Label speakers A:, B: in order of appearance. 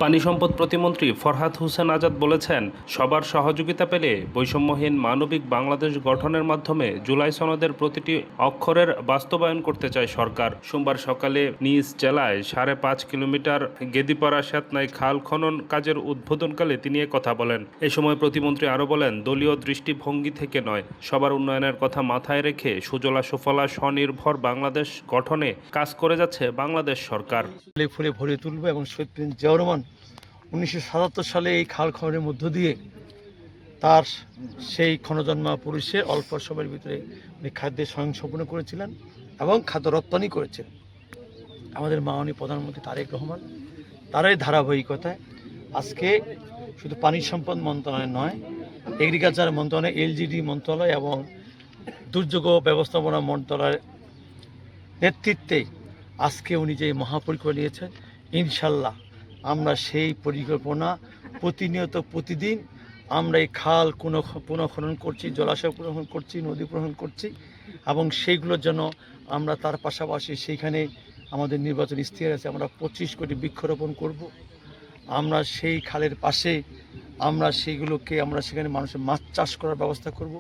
A: পানি সম্পদ প্রতিমন্ত্রী ফরহাদ হোসেন আজাদ বলেছেন, সবার সহযোগিতা পেলে বৈষম্যহীন মানবিক বাংলাদেশ গঠনের মাধ্যমে জুলাই সনদের প্রতিটি অক্ষরের বাস্তবায়ন করতে চায় সরকার। সোমবার সকালে নিজ জেলায় 5.5 কিলোমিটার গেদিপাড়া সেতনায় খাল খনন কাজের উদ্বোধনকালে তিনি কথা বলেন। এ সময় প্রতিমন্ত্রী আরও বলেন, দলীয় দৃষ্টিভঙ্গি থেকে নয়, সবার উন্নয়নের কথা মাথায় রেখে সুজলা সুফলা স্বনির্ভর বাংলাদেশ গঠনে কাজ করে যাচ্ছে বাংলাদেশ সরকার।
B: ফুলে ভরে তুলব এবং শহীদ প্রেসিডেন্ট জিয়াউর রহমান 1977 সালে এই খাল খননের মধ্য দিয়ে তার সেই ক্ষণজন্মা পুরুষে অল্প সময়ের ভিতরে উনি খাদ্যে স্বয়ংসম্পূর্ণ করেছিলেন এবং খাদ্য রপ্তানি করেছেন। আমাদের মাননীয় প্রধানমন্ত্রী তারেক রহমান তারই ধারাবাহিকতায় আজকে শুধু পানি সম্পদ মন্ত্রণালয় নয়, এগ্রিকালচার মন্ত্রণালয়, এলজিডি মন্ত্রণালয় এবং দুর্যোগ ব্যবস্থাপনা মন্ত্রণালয়ের নেতৃত্বে আজকে উনি যে মহাপরিকল্পনা নিয়েছেন, ইনশাল্লাহ আমরা সেই পরিকল্পনা প্রতিনিয়ত প্রতিদিন আমরা এই খাল পুনঃখনন করছি, জলাশয় পুনঃখনন করছি, নদী পুনঃখনন করছি এবং সেইগুলোর জন্য আমরা তার পাশাপাশি সেইখানে আমাদের নির্বাচন ইশতেহার আছে, আমরা 25 কোটি বৃক্ষরোপণ করব। আমরা সেই খালের পাশে আমরা সেইগুলোকে আমরা সেখানে মানুষের মাছ চাষ করার ব্যবস্থা করব।